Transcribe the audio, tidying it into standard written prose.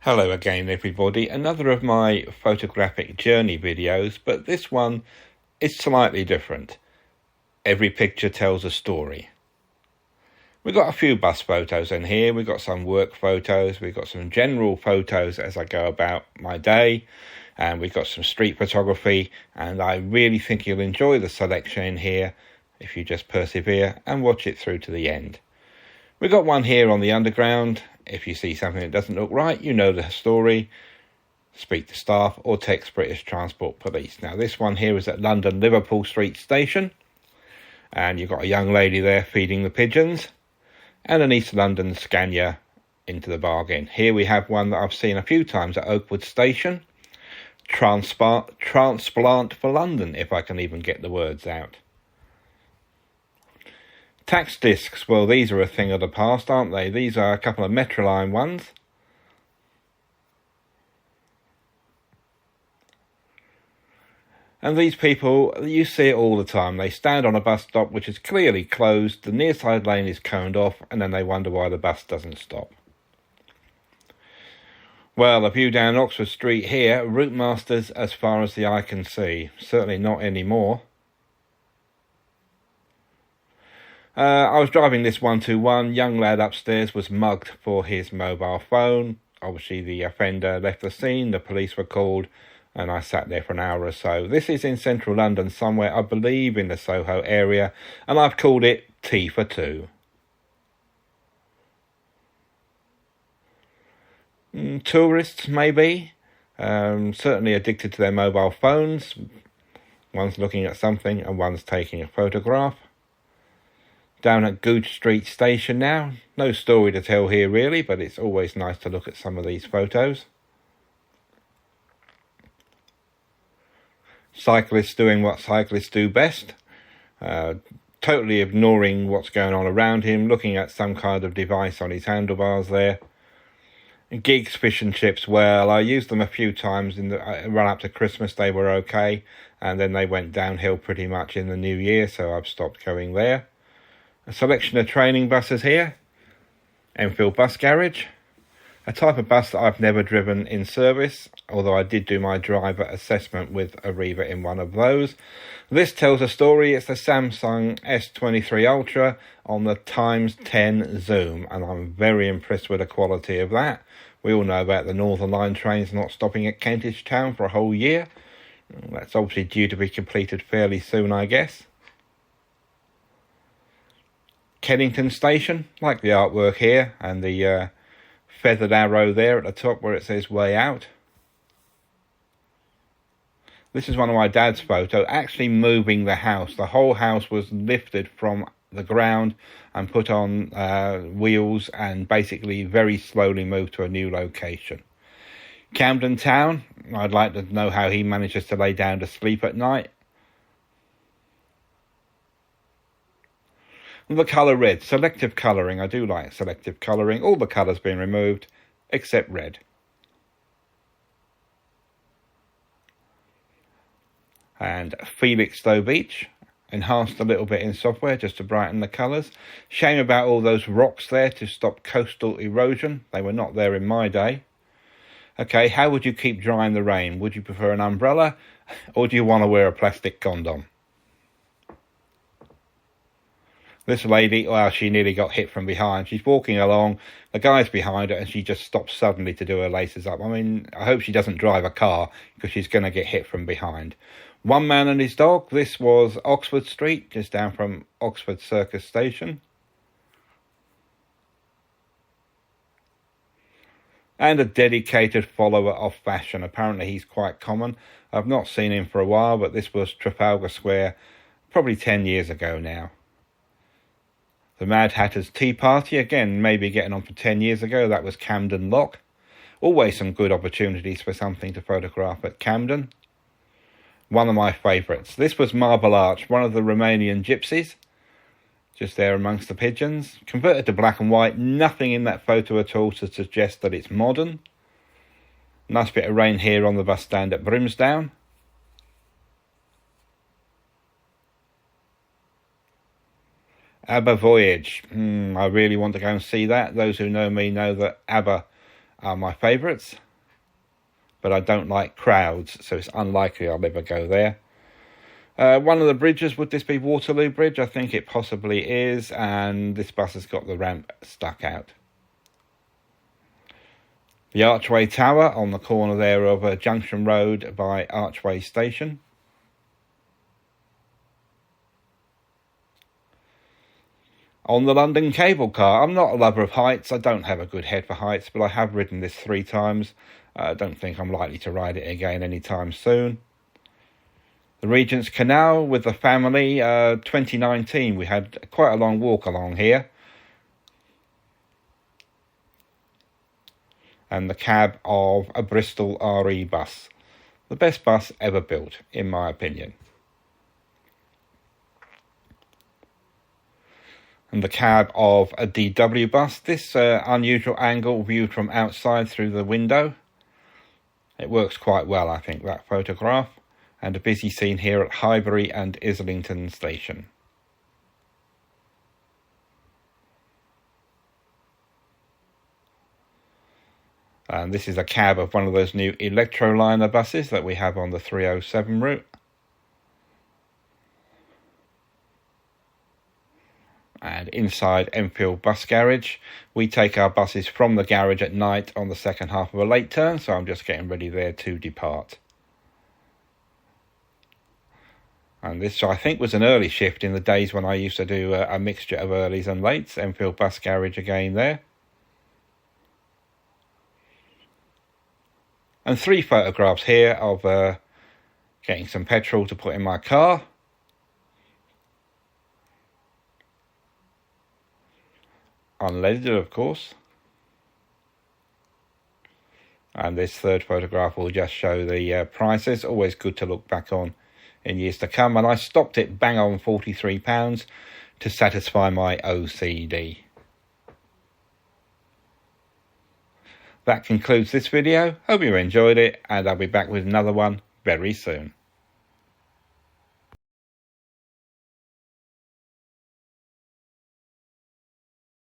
Hello again everybody, another of my photographic journey videos, but this one is slightly different. Every picture tells a story. We've got a few bus photos in here, we've got some work photos, we've got some general photos as I go about my day, and we've got some street photography, and I really think you'll enjoy the selection in here if you just persevere and watch it through to the end. We've got one here on the underground. If you see something that doesn't look right, you know the story. Speak to staff or text British Transport Police. Now this one here is at London Liverpool Street Station. And you've got a young lady there feeding the pigeons. And an East London Scania into the bargain. Here we have one that I've seen a few times at Oakwood Station. Transplant for London, if I can even get the words out. Tax discs, well, these are a thing of the past, aren't they? These are a couple of Metroline ones. And these people, you see it all the time. They stand on a bus stop which is clearly closed, the near side lane is coned off, and then they wonder why the bus doesn't stop. Well, a view down Oxford Street here, route masters as far as the eye can see. Certainly not anymore. I was driving this 121, young lad upstairs was mugged for his mobile phone. Obviously the offender left the scene, the police were called, and I sat there for an hour or so. This is in central London somewhere, I believe in the Soho area, and I've called it T for 2. Tourists maybe, certainly addicted to their mobile phones. One's looking at something and one's taking a photograph. Down at Goodge Street Station now. No story to tell here really, but it's always nice to look at some of these photos. Cyclists doing what cyclists do best. Totally ignoring what's going on around him, looking at some kind of device on his handlebars there. Gigs, fish and chips, well, I used them a few times in the run up to Christmas, they were okay. And then they went downhill pretty much in the new year, so I've stopped going there. A selection of training buses here. Enfield Bus Garage. A type of bus that I've never driven in service, although I did do my driver assessment with Arriva in one of those. This tells a story. It's the Samsung S23 Ultra on the x10 zoom, and I'm very impressed with the quality of that. We all know about the Northern Line trains not stopping at Kentish Town for a whole year. That's obviously due to be completed fairly soon, I guess. Kennington Station, like the artwork here, and the feathered arrow there at the top where it says way out. This is one of my dad's photos, actually moving the house. The whole house was lifted from the ground and put on wheels and basically very slowly moved to a new location. Camden Town, I'd like to know how he manages to lay down to sleep at night. The colour red, selective colouring. I do like selective colouring. All the colours being removed except red. And Felixstowe Beach, enhanced a little bit in software just to brighten the colours. Shame about all those rocks there to stop coastal erosion. They were not there in my day. Okay, how would you keep dry in the rain? Would you prefer an umbrella or do you want to wear a plastic condom? This lady, well, she nearly got hit from behind. She's walking along, the guy's behind her, and she just stops suddenly to do her laces up. I mean, I hope she doesn't drive a car, because she's going to get hit from behind. One man and his dog. This was Oxford Street, just down from Oxford Circus Station. And a dedicated follower of fashion. Apparently he's quite common. I've not seen him for a while, but this was Trafalgar Square, probably 10 years ago now. The Mad Hatter's Tea Party, again, maybe getting on for 10 years ago. That was Camden Lock. Always some good opportunities for something to photograph at Camden. One of my favourites. This was Marble Arch, one of the Romanian gypsies. Just there amongst the pigeons. Converted to black and white. Nothing in that photo at all to suggest that it's modern. Nice bit of rain here on the bus stand at Brimsdown. ABBA Voyage. I really want to go and see that. Those who know me know that ABBA are my favourites, but I don't like crowds, so it's unlikely I'll ever go there. One of the bridges, would this be Waterloo Bridge? I think it possibly is, and this bus has got the ramp stuck out. The Archway Tower on the corner there of Junction Road by Archway Station. On the London cable car, I'm not a lover of heights. I don't have a good head for heights, but I have ridden this 3 times. I don't think I'm likely to ride it again anytime soon. The Regent's Canal with the family, 2019. We had quite a long walk along here. And the cab of a Bristol RE bus. The best bus ever built, in my opinion. And the cab of a DW bus. This unusual angle viewed from outside through the window. It works quite well, I think, that photograph. And a busy scene here at Highbury and Islington Station. And this is a cab of one of those new Electroliner buses that we have on the 307 route. And inside Enfield Bus Garage, we take our buses from the garage at night on the second half of a late turn, so I'm just getting ready there to depart. And this, I think, was an early shift in the days when I used to do a mixture of earlies and lates. Enfield Bus Garage again there. And 3 photographs here of getting some petrol to put in my car. Unleaded, of course. And this third photograph will just show the prices. Always good to look back on in years to come. And I stopped it bang on £43 to satisfy my OCD. That concludes this video. Hope you enjoyed it, and I'll be back with another one very soon.